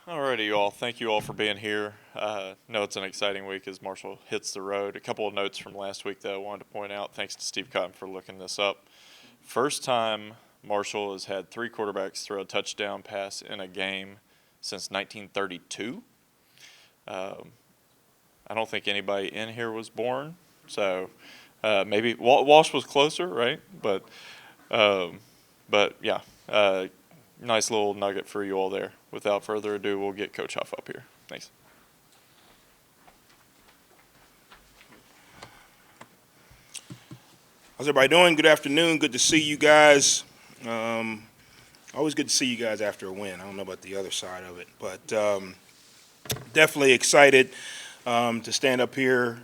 Alrighty, you all. Thank you all for being here. Know it's an exciting week as Marshall hits the road. A couple of notes from last week that I wanted to point out. Thanks to Steve Cotton for looking this up. First time Marshall has had three quarterbacks throw a touchdown pass in a game since 1932. I don't think anybody in here was born, so maybe Walsh was closer, right? Um, but yeah, nice little nugget for you all there. Without further ado, we'll get Coach Huff up here. Thanks. How's everybody doing? Good afternoon. Good to see you guys. Always good to see you guys after a win. I don't know about the other side of it, but definitely excited to stand up here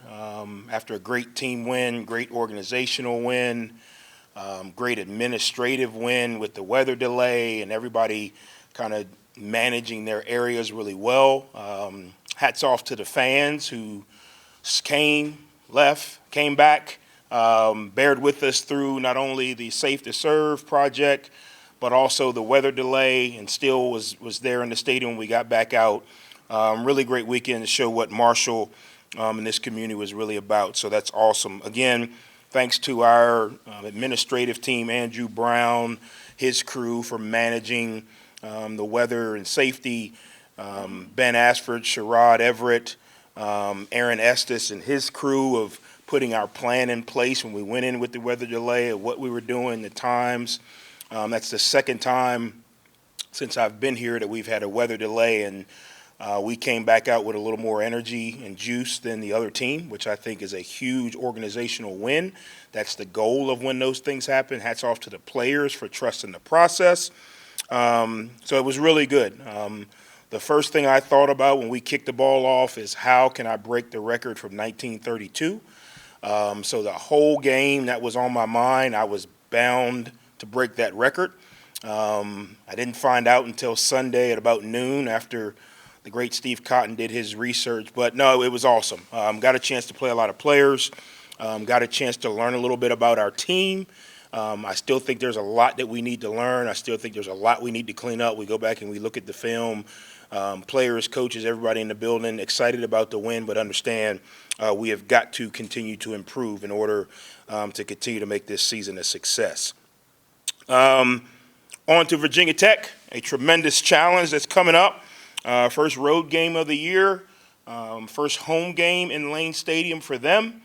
after a great team win, great organizational win, great administrative win with the weather delay and everybody kind of managing their areas really well. Hats off to the fans who came, left, came back, bared with us through not only the Safe to Serve project, but also the weather delay, and still was there in the stadium when we got back out. Really great weekend to show what Marshall and this community was really about. So that's awesome. Again, thanks to our administrative team, Andrew Brown, his crew for managing the weather and safety, Ben Ashford, Sherrod Everett, Aaron Estes and his crew of putting our plan in place when we went in with the weather delay of what we were doing, the times. That's the second time since I've been here that we've had a weather delay, and we came back out with a little more energy and juice than the other team, which I think is a huge organizational win. That's the goal of when those things happen. Hats off to the players for trusting the process. So it was really good. The first thing I thought about when we kicked the ball off is how can I break the record from 1932? So the whole game that was on my mind, I was bound to break that record. I didn't find out until Sunday at about noon after the great Steve Cotton did his research. But no, it was awesome. Got a chance to play a lot of players. Got a chance to learn a little bit about our team. I still think there's a lot that we need to learn. I still think there's a lot we need to clean up. We go back and we look at the film. Players, coaches, everybody in the building, excited about the win, but understand we have got to continue to improve in order to continue to make this season a success. On to Virginia Tech, a tremendous challenge that's coming up. First road game of the year, first home game in Lane Stadium for them.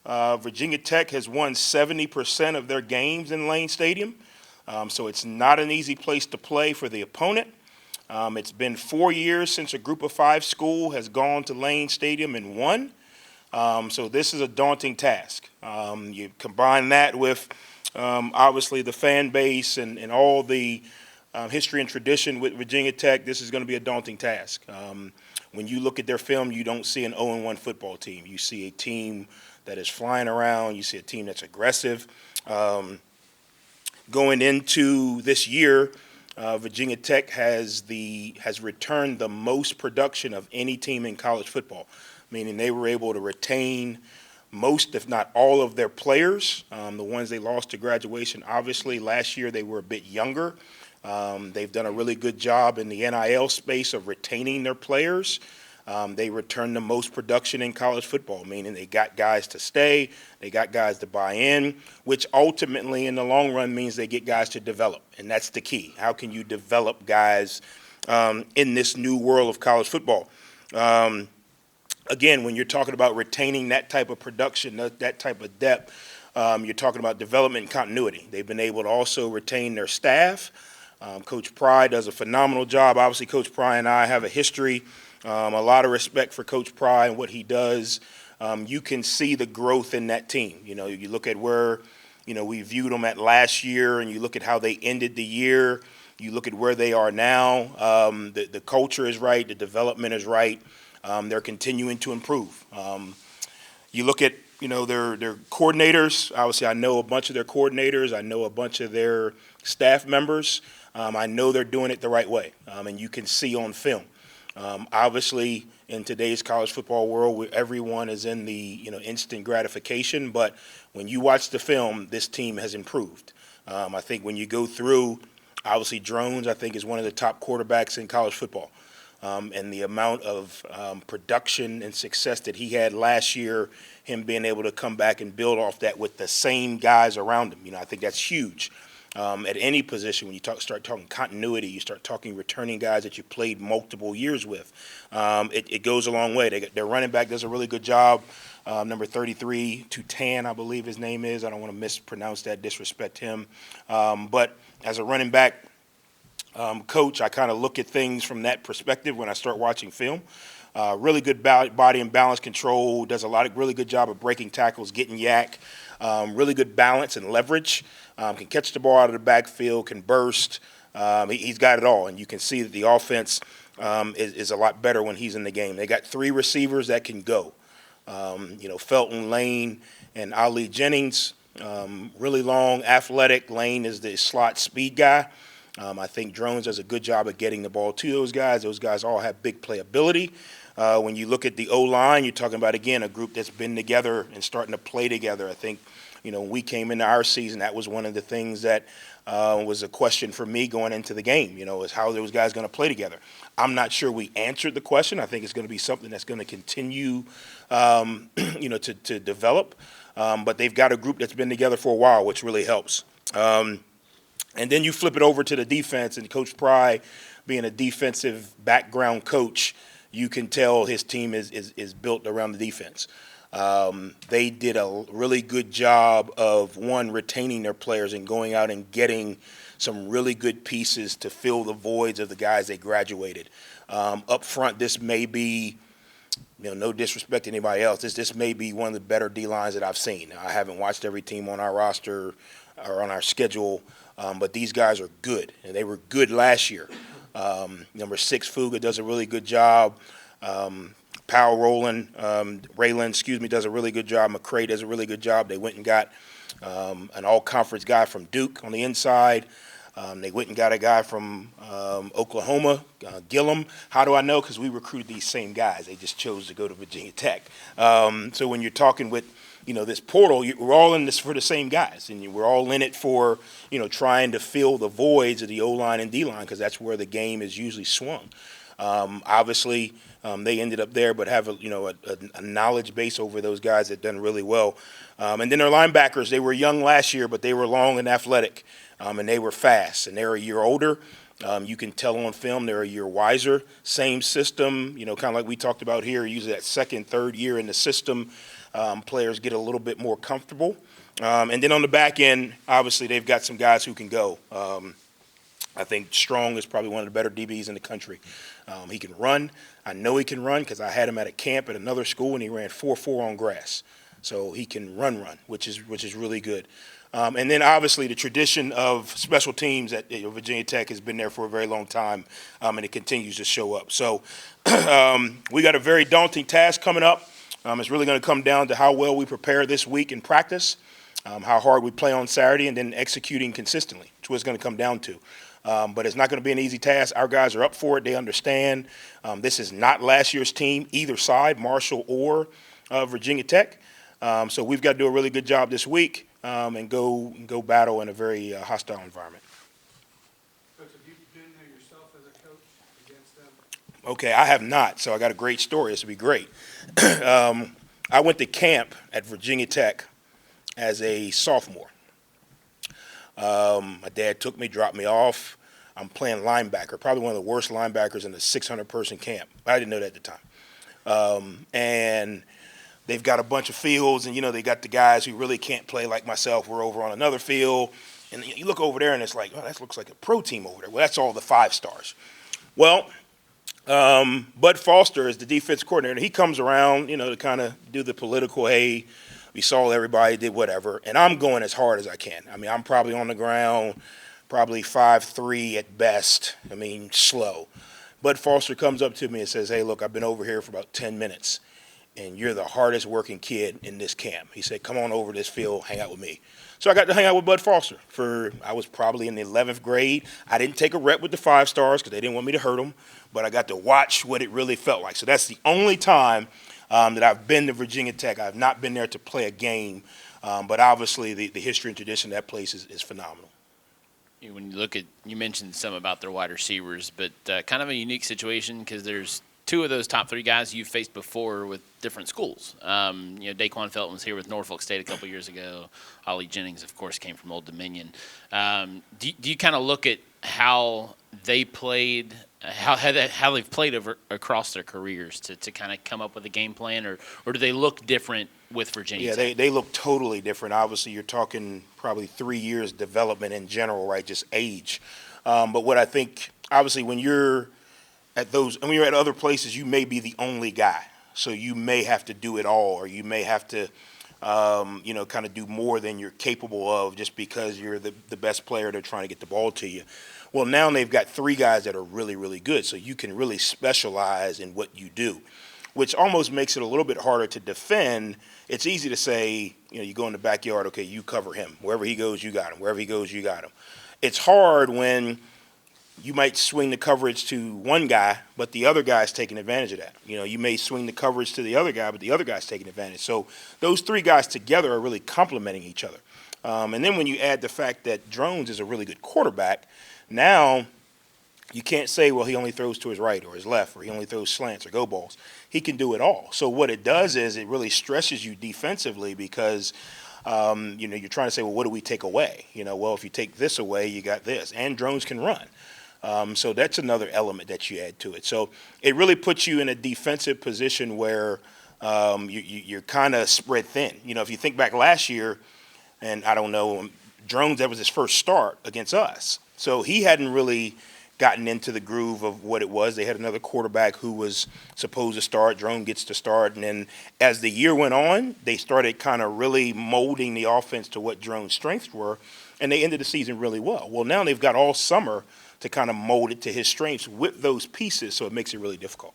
Virginia Tech has won 70% of their games in Lane Stadium, so it's not an easy place to play for the opponent. It's been 4 years since a group of five school has gone to Lane Stadium and won. So this is a daunting task. You combine that with obviously the fan base and all the history and tradition with Virginia Tech. This is going to be a daunting task. When you look at their film, you don't see an 0-1 football team. You see a team that is flying around. You see a team that's aggressive. Going into this year, Virginia Tech has returned the most production of any team in college football, meaning they were able to retain most, if not all, of their players. The ones they lost to graduation, obviously, last year they were a bit younger. They've done a really good job in the NIL space of retaining their players. They returned the most production in college football, meaning they got guys to stay, they got guys to buy in, which ultimately in the long run means they get guys to develop, and that's the key. How can you develop guys in this new world of college football? Again, when you're talking about retaining that type of production, that type of depth, you're talking about development and continuity. They've been able to also retain their staff. Coach Pry does a phenomenal job. Obviously, Coach Pry and I have a history. A lot of respect for Coach Pry and what he does. You can see the growth in that team. You know, you look at where, we viewed them at last year, and you look at how they ended the year. You look at where they are now. The culture is right. The development is right. They're continuing to improve. You look at, their coordinators. Obviously, I know a bunch of their coordinators. I know a bunch of their staff members. I know they're doing it the right way, and you can see on film. Obviously, in today's college football world, where everyone is in the instant gratification, but when you watch the film, this team has improved. I think when you go through, obviously Drones, I think, is one of the top quarterbacks in college football. and the amount of production and success that he had last year, him being able to come back and build off that with the same guys around him. I think that's huge. At any position, when you start talking continuity, you start talking returning guys that you played multiple years with. It goes a long way. Their running back does a really good job. Number 33, Tutan, I believe his name is. I don't want to mispronounce that, disrespect him. But as a running back coach, I kind of look at things from that perspective when I start watching film. Really good body and balance control, does really good job of breaking tackles, getting yak, really good balance and leverage, can catch the ball out of the backfield, can burst. He's got it all, and you can see that the offense is a lot better when he's in the game. They got 3 receivers that can go. Felton, Lane, and Ali Jennings, really long, athletic. Lane is the slot speed guy. I think Drones does a good job of getting the ball to those guys. Those guys all have big playability. When you look at the O-line, you're talking about, again, a group that's been together and starting to play together. I think, when we came into our season, that was one of the things that was a question for me going into the game, is how those guys going to play together. I'm not sure we answered the question. I think it's going to be something that's going to continue, to develop. But they've got a group that's been together for a while, which really helps. And then you flip it over to the defense, and Coach Pry, being a defensive background coach, you can tell his team is built around the defense. They did a really good job of, one, retaining their players and going out and getting some really good pieces to fill the voids of the guys they graduated. Up front, this may be, no disrespect to anybody else, this may be one of the better D-lines that I've seen. I haven't watched every team on our roster or on our schedule, but these guys are good, and they were good last year. Number 6, Fuga, does a really good job. Raylan, does a really good job. McCray does a really good job. They went and got an all-conference guy from Duke on the inside. They went and got a guy from Oklahoma, Gillum. How do I know? Because we recruited these same guys. They just chose to go to Virginia Tech. So when you're talking with, this portal, we're all in this for the same guys, and we're all in it for, trying to fill the voids of the O-line and D-line, because that's where the game is usually swung. Obviously, they ended up there, but have a knowledge base over those guys that done really well. And then their linebackers, they were young last year, but they were long and athletic, and they were fast, and they're a year older. You can tell on film they're a year wiser. Same system, kind of like we talked about here, usually that second, third year in the system, players get a little bit more comfortable. And then on the back end, obviously, they've got some guys who can go. I think Strong is probably one of the better DBs in the country. He can run. I know he can run because I had him at a camp at another school, and he ran 4.4 on grass. So he can run, which is really good. And then obviously the tradition of special teams at Virginia Tech has been there for a very long time, and it continues to show up. So we got a very daunting task coming up. It's really going to come down to how well we prepare this week in practice, how hard we play on Saturday, and then executing consistently, which is what it's going to come down to. But it's not going to be an easy task. Our guys are up for it. They understand. This is not last year's team, either side, Marshall or Virginia Tech. So we've got to do a really good job this week and go battle in a very hostile environment. Coach, have you been there yourself as a coach against them? Okay, I have not, so I got a great story. This will be great. I went to camp at Virginia Tech as a sophomore. My dad took me, dropped me off. I'm playing linebacker, probably one of the worst linebackers in the 600-person camp. I didn't know that at the time. And they've got a bunch of fields, and, they got the guys who really can't play like myself. We're over on another field. And you look over there, and it's like, oh, that looks like a pro team over there. Well, that's all the 5 stars. Well, Bud Foster is the defense coordinator. He comes around, to kind of do the political, hey, we saw everybody, did whatever. And I'm going as hard as I can. I'm probably on the ground, probably 5'3" at best. Slow. Bud Foster comes up to me and says, hey, look, I've been over here for about 10 minutes, and you're the hardest working kid in this camp. He said, come on over to this field, hang out with me. So I got to hang out with Bud Foster I was probably in the 11th grade. I didn't take a rep with the 5 stars because they didn't want me to hurt them, but I got to watch what it really felt like. So that's the only time that I've been to Virginia Tech. I've not been there to play a game, but obviously the history and tradition of that place is phenomenal. when you look at, you mentioned some about their wide receivers, but kind of a unique situation because there's two of those top three guys you've faced before with different schools. Daquan Felton was here with Norfolk State a couple years ago. Ollie Jennings, of course, came from Old Dominion. Do you kind of look at how they played, how they've played across their careers to kind of come up with a game plan, or do they look different with Virginia Tech? Yeah, they look totally different. Obviously, you're talking probably 3 years development in general, right? Just age. But what I think, obviously, when you're when you're at other places, you may be the only guy. So you may have to do it all, or you may have to, kind of do more than you're capable of just because you're the best player. They're trying to get the ball to you. Well, now they've got three guys that are really, really good. So you can really specialize in what you do, which almost makes it a little bit harder to defend. It's easy to say, you go in the backyard, okay, you cover him. Wherever he goes, you got him. Wherever he goes, you got him. It's hard when you might swing the coverage to one guy, but the other guy's taking advantage of that. You may swing the coverage to the other guy, but the other guy's taking advantage. So those three guys together are really complementing each other. And then when you add the fact that Drones is a really good quarterback, now you can't say, well, he only throws to his right or his left, or he only throws slants or go balls. He can do it all. So what it does is it really stresses you defensively because you're trying to say, well, what do we take away? Well, if you take this away, you got this. And Drones can run. So that's another element that you add to it. So it really puts you in a defensive position where you're kind of spread thin. If you think back last year, and I don't know, Drones, that was his first start against us. So he hadn't really gotten into the groove of what it was. They had another quarterback who was supposed to start. Drone gets to start. And then as the year went on, they started kind of really molding the offense to what Drone's strengths were. And they ended the season really well. Well, now they've got all summer to kind of mold it to his strengths with those pieces, so it makes it really difficult.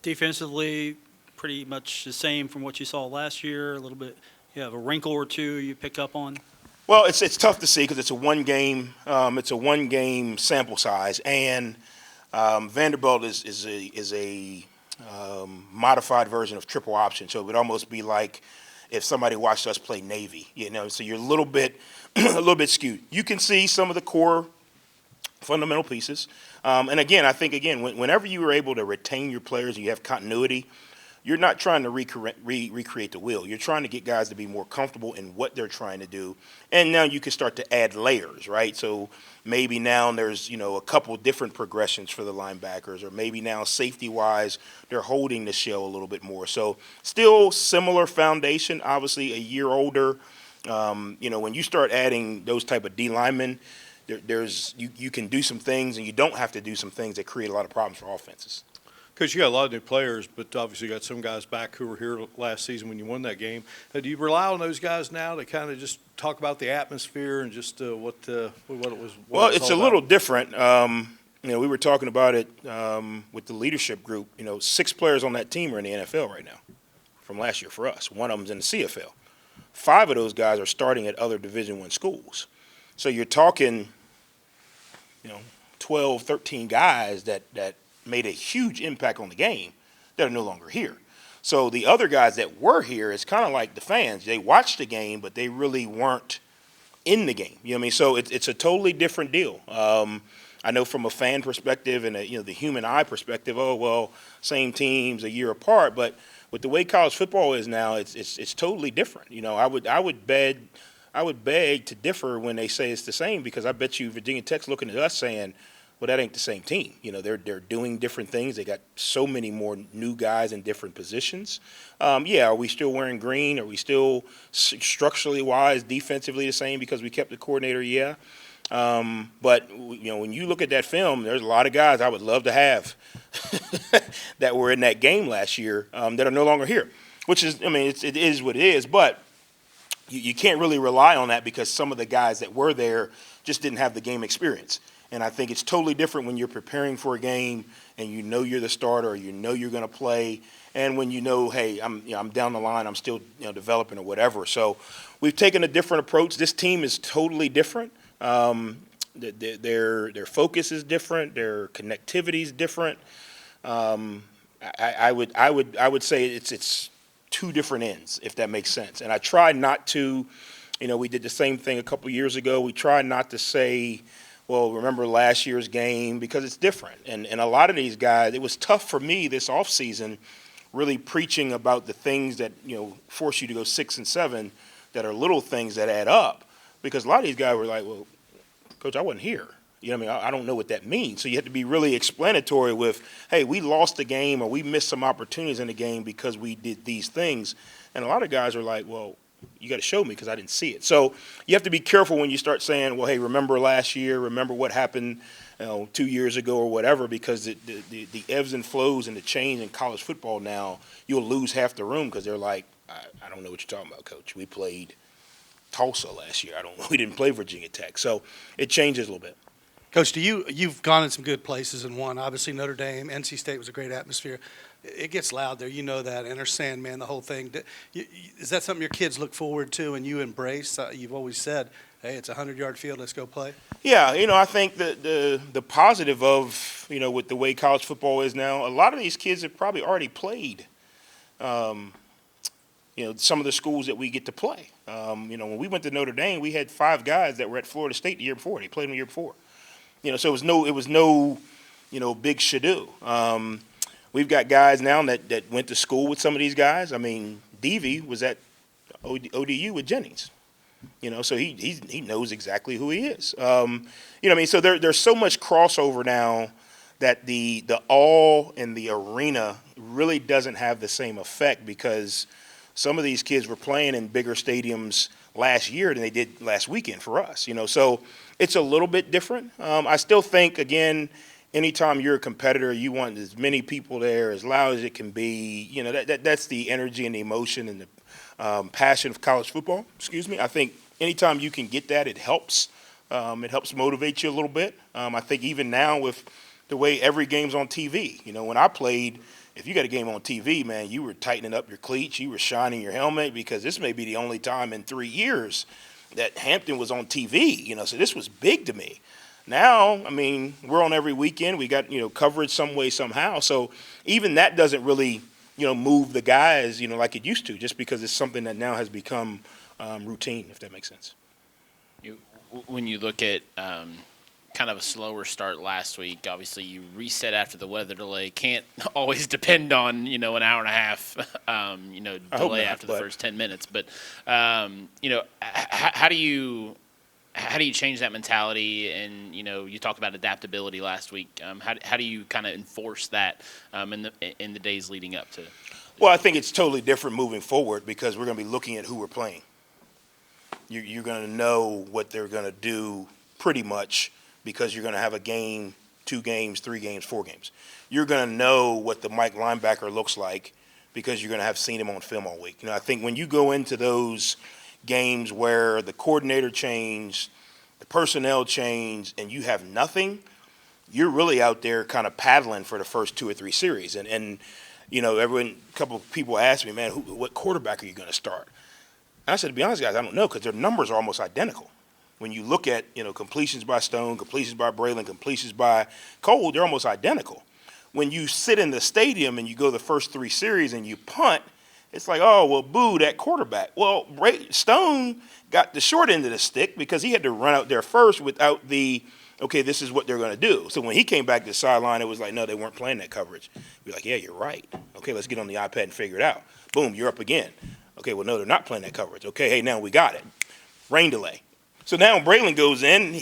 Defensively, pretty much the same from what you saw last year. A little bit, you have a wrinkle or two you pick up on. Well, it's tough to see because it's a one game sample size, and Vanderbilt is a modified version of triple option. So it would almost be like if somebody watched us play Navy, So you're a little bit skewed. You can see some of the core fundamental pieces. And again, I think, whenever you are able to retain your players and you have continuity, you're not trying to recreate the wheel. You're trying to get guys to be more comfortable in what they're trying to do. And now you can start to add layers, right? So maybe now there's, a couple different progressions for the linebackers, or maybe now safety-wise they're holding the shell a little bit more. So still similar foundation, obviously a year older. When you start adding those type of D linemen, you can do some things, and you don't have to do some things that create a lot of problems for offenses. Because you got a lot of new players, but obviously you got some guys back who were here last season when you won that game. Do you rely on those guys now to kind of just talk about the atmosphere and just what it was? Well, it's a little different. We were talking about it with the leadership group. 6 players on that team are in the NFL right now from last year for us. One of them's in the CFL. 5 of those guys are starting at other Division I schools. So you're talking 12, 13 guys that made a huge impact on the game that are no longer here. So the other guys that were here, it's kind of like the fans. They watched the game, but they really weren't in the game. So it's a totally different deal. I know from a fan perspective and the human eye perspective, same teams a year apart. But with the way college football is now, it's totally different. I would beg to differ when they say it's the same, because I bet you Virginia Tech's looking at us saying, well, that ain't the same team. They're doing different things. They got so many more new guys in different positions. Are we still wearing green? Are we still structurally wise, defensively the same because we kept the coordinator? Yeah. But when you look at that film, there's a lot of guys I would love to have that were in that game last year that are no longer here. Which is, it is what it is. But you can't really rely on that because some of the guys that were there just didn't have the game experience. And I think it's totally different when you're preparing for a game and you're the starter, or you're going to play, and when hey, I'm down the line, I'm still developing or whatever. So we've taken a different approach. This team is totally different. Their focus is different. Their connectivity is different. I would say it's 2 different ends, if that makes sense. And I try not to We did the same thing a couple years ago. We tried not to say, well, remember last year's game, because it's different. And a lot of these guys, it was tough for me this offseason really preaching about the things that, force you to go 6 and 7 that are little things that add up. Because a lot of these guys were like, well, Coach, I wasn't here. I don't know what that means. So you have to be really explanatory with, hey, we lost the game or we missed some opportunities in the game because we did these things. And a lot of guys are like, well, you got to show me because I didn't see it. So you have to be careful when you start saying, well, hey, remember last year, remember what happened 2 years ago or whatever, because the ebbs and flows and the change in college football now, you'll lose half the room because they're like, I don't know what you're talking about, Coach. We played Tulsa last year. We didn't play Virginia Tech. So it changes a little bit. Coach, you've gone in some good places and won. Obviously, Notre Dame, NC State was a great atmosphere. It gets loud there. You know that. Enter Sandman, the whole thing. Is that something your kids look forward to and you embrace? You've always said, hey, it's a 100-yard field. Let's go play. Yeah, I think the positive of, with the way college football is now, a lot of these kids have probably already played, some of the schools that we get to play. When we went to Notre Dame, we had 5 guys that were at Florida State the year before. They played them the year before. So it was no big shadoo. We've got guys now that went to school with some of these guys. I mean, Devy was at ODU with Jennings. So he knows exactly who he is. So there's so much crossover now that the awe in the arena really doesn't have the same effect, because some of these kids were playing in bigger stadiums last year than they did last weekend for us. So it's a little bit different. I still think, again, anytime you're a competitor, you want as many people there, as loud as it can be. That's the energy and the emotion and the passion of college football. I think anytime you can get that, it helps. It helps motivate you a little bit. I think even now with the way every game's on TV, when I played, if you got a game on TV, man, you were tightening up your cleats, you were shining your helmet, because this may be the only time in 3 years that Hampton was on TV, so this was big to me. Now, we're on every weekend. We got, coverage some way, somehow. So even that doesn't really, move the guys, like it used to, just because it's something that now has become routine, if that makes sense. When you look at kind of a slower start last week, obviously you reset after the weather delay. Can't always depend on, an hour and a half, delay after the first 10 minutes. But, how do you change that mentality? And, you talked about adaptability last week. How do you kind of enforce that in the days leading up to? Well, I think it's totally different moving forward, because we're going to be looking at who we're playing. You're going to know what they're going to do pretty much, because you're going to have a game, 2 games, 3 games, 4 games. You're going to know what the Mike linebacker looks like, because you're going to have seen him on film all week. I think when you go into those games where the coordinator changed, the personnel changed, and you have nothing, you're really out there kind of paddling for the first 2 or 3 series. And a couple of people asked me, man, what quarterback are you going to start? And I said, to be honest, guys, I don't know, because their numbers are almost identical. When you look at, completions by Stone, completions by Braylon, completions by Cole, they're almost identical. When you sit in the stadium and you go the first 3 series and you punt, it's like, oh, well, boo, that quarterback. Well, Stone got the short end of the stick because he had to run out there first without the, okay, this is what they're going to do. So when he came back to the sideline, it was like, no, they weren't playing that coverage. You're like, yeah, you're right. Okay, let's get on the iPad and figure it out. Boom, you're up again. Okay, well, no, they're not playing that coverage. Okay, hey, now we got it. Rain delay. So now Braylon goes in,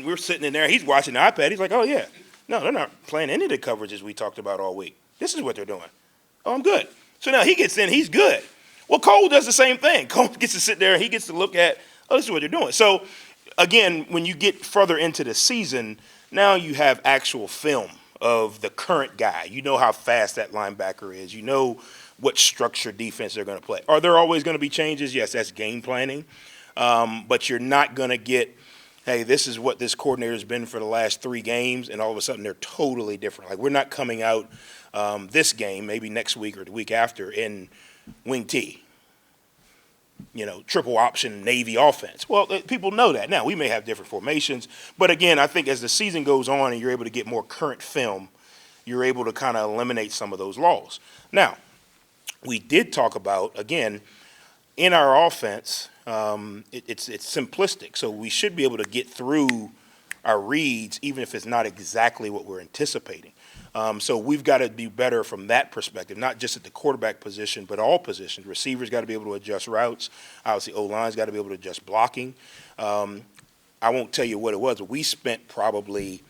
we're sitting in there, he's watching the iPad. He's like, oh, yeah. No, they're not playing any of the coverages we talked about all week. This is what they're doing. Oh, I'm good. So now he gets in, he's good. Well, Cole does the same thing. Cole gets to sit there, he gets to look at, oh, this is what they're doing. So, again, when you get further into the season, now you have actual film of the current guy. You know how fast that linebacker is. You know what structured defense they're going to play. Are there always going to be changes? Yes, that's game planning. But you're not going to get, hey, this is what this coordinator's been for the last 3 games, and all of a sudden they're totally different. Like, we're not coming out this game, maybe next week or the week after, in wing T, triple option Navy offense. Well, people know that. Now, we may have different formations, but again, I think as the season goes on and you're able to get more current film, you're able to kind of eliminate some of those laws. Now, we did talk about, again, in our offense, it's simplistic. So we should be able to get through our reads, even if it's not exactly what we're anticipating. So we've got to be better from that perspective, not just at the quarterback position, but all positions. Receivers got to be able to adjust routes. Obviously, O-line's got to be able to adjust blocking. I won't tell you what it was, but we spent probably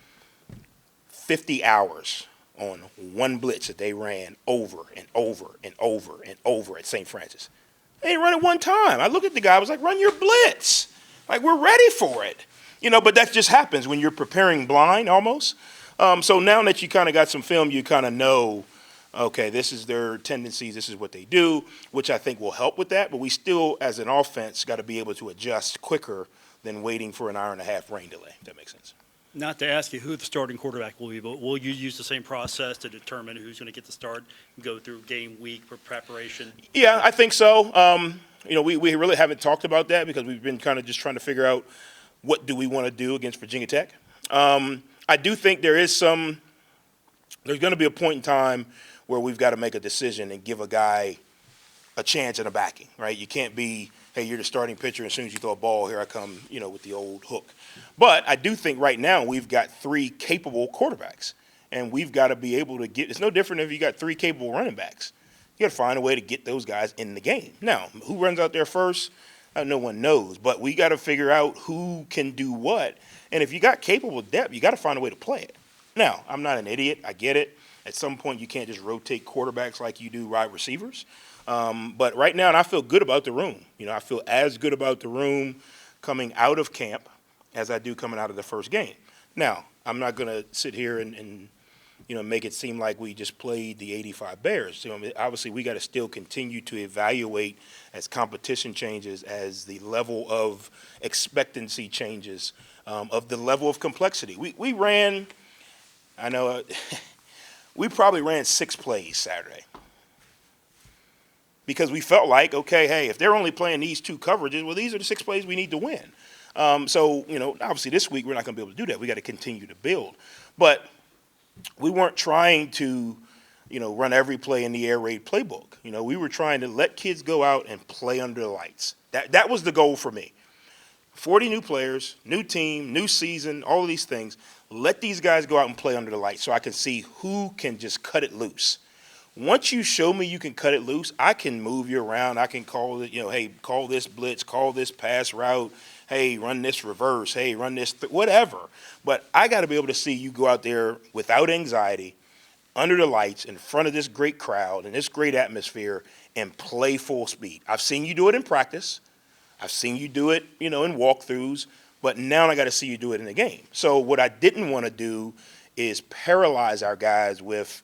50 hours on one blitz that they ran over and over and over and over at St. Francis. They didn't run it one time. I looked at the guy, I was like, run your blitz. Like, we're ready for it. But that just happens when you're preparing blind almost. So now that you kind of got some film, you kind of know, okay, this is their tendencies, this is what they do, which I think will help with that. But we still, as an offense, got to be able to adjust quicker than waiting for an hour and a half rain delay, if that makes sense. Not to ask you who the starting quarterback will be, but will you use the same process to determine who's going to get the start and go through game week for preparation? Yeah, I think so. We really haven't talked about that because we've been kind of just trying to figure out what do we want to do against Virginia Tech. I do think there's going to be a point in time where we've got to make a decision and give a guy a chance and a backing, right? You can't be, hey, you're the starting pitcher, and as soon as you throw a ball, here I come, with the old hook. But I do think right now we've got three capable quarterbacks, and we've got to be able to get – it's no different if you got three capable running backs. You got to find a way to get those guys in the game. Now, who runs out there first? No one knows, but we got to figure out who can do what. And if you got capable depth, you got to find a way to play it. Now, I'm not an idiot. I get it. At some point, you can't just rotate quarterbacks like you do wide receivers. But right now, and I feel good about the room. I feel as good about the room coming out of camp as I do coming out of the first game. Now, I'm not going to sit here and make it seem like we just played the 85 Bears. Obviously, we got to still continue to evaluate as competition changes, as the level of expectancy changes, of the level of complexity. We ran, I know, we probably ran 6 plays Saturday because we felt like, okay, hey, if they're only playing these 2 coverages, well, these are the 6 plays we need to win. So, obviously this week we're not going to be able to do that. We got to continue to build. But we weren't trying to, run every play in the air raid playbook. We were trying to let kids go out and play under the lights. That was the goal for me. 40 new players, new team, new season, all of these things. Let these guys go out and play under the lights so I can see who can just cut it loose. Once you show me you can cut it loose, I can move you around. I can call it, hey, call this blitz, call this pass route. Hey, run this reverse. Hey, run this, whatever. But I got to be able to see you go out there without anxiety, under the lights, in front of this great crowd and this great atmosphere, and play full speed. I've seen you do it in practice. I've seen you do it, in walkthroughs. But now I got to see you do it in the game. So what I didn't want to do is paralyze our guys with,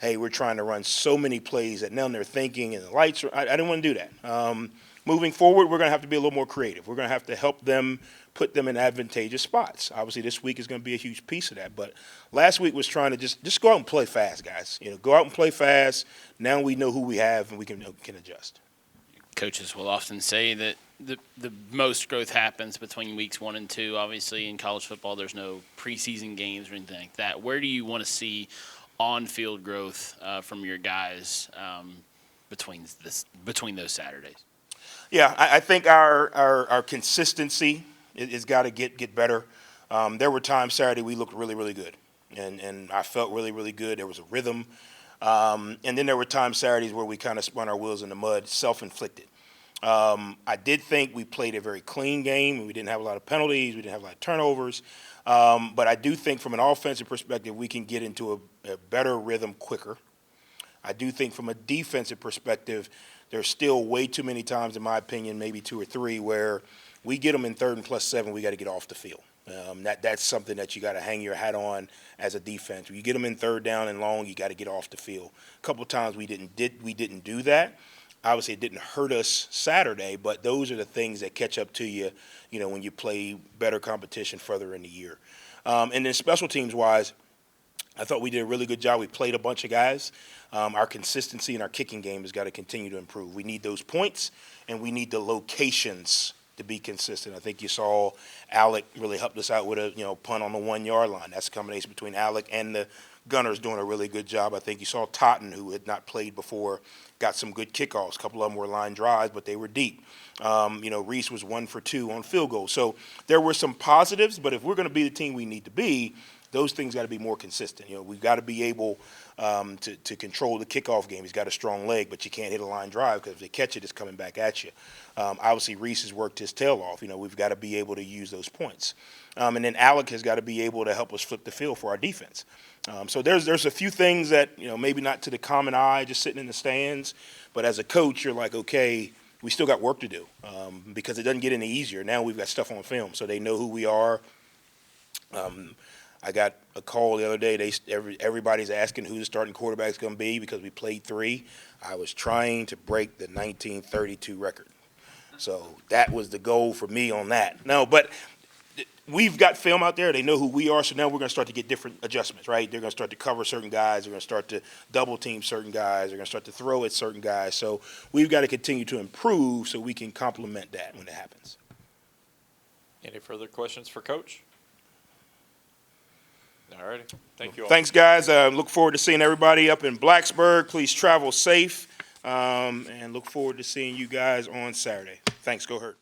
hey, we're trying to run so many plays that now they're thinking and the lights are – I didn't want to do that. Moving forward, we're going to have to be a little more creative. We're going to have to help them, put them in advantageous spots. Obviously, this week is going to be a huge piece of that. But last week was trying to just go out and play fast, guys. Go out and play fast. Now we know who we have and we can adjust. Coaches will often say that the most growth happens between weeks 1 and 2. Obviously, in college football, there's no preseason games or anything like that. Where do you want to see on-field growth from your guys between those Saturdays? Yeah, I think our consistency is got to get better. There were times Saturday we looked really, really good, and I felt really, really good. There was a rhythm. And then there were times Saturdays where we kind of spun our wheels in the mud, self-inflicted. I did think we played a very clean game, and we didn't have a lot of penalties. We didn't have a lot of turnovers. But I do think from an offensive perspective, we can get into a better rhythm quicker. I do think from a defensive perspective, there's still way too many times, in my opinion, maybe 2 or 3, where we get them in 3rd and +7, we got to get off the field. That's something that you got to hang your hat on as a defense. When you get them in 3rd down and long, you got to get off the field. A couple of times we didn't do that. Obviously, it didn't hurt us Saturday, but those are the things that catch up to you, when you play better competition further in the year. And then special teams wise, I thought we did a really good job. We played a bunch of guys. Our consistency in our kicking game has got to continue to improve. We need those points, and we need the locations to be consistent. I think you saw Alec really helped us out with a punt on the 1 yard line. That's a combination between Alec and the Gunner's doing a really good job. I think you saw Totten, who had not played before, got some good kickoffs. A couple of them were line drives, but they were deep. Reese was 1 for 2 on field goals. So there were some positives, but if we're going to be the team we need to be, those things got to be more consistent. We've got to be able to control the kickoff game. He's got a strong leg, but you can't hit a line drive because if they catch it, it's coming back at you. Obviously, Reese has worked his tail off. We've got to be able to use those points. And then Alec has got to be able to help us flip the field for our defense. So there's a few things that, maybe not to the common eye, just sitting in the stands, but as a coach, you're like, okay, we still got work to do because it doesn't get any easier. Now we've got stuff on film, so they know who we are. I got a call the other day. Everybody's asking who the starting quarterback is going to be because we played 3. I was trying to break the 1932 record. So that was the goal for me on that. No, but we've got film out there. They know who we are, so now we're going to start to get different adjustments, right? They're going to start to cover certain guys. They're going to start to double team certain guys. They're going to start to throw at certain guys. So we've got to continue to improve so we can complement that when it happens. Any further questions for Coach? All righty. Thank you all. Thanks, guys. Look forward to seeing everybody up in Blacksburg. Please travel safe, and look forward to seeing you guys on Saturday. Thanks. Go Hurt.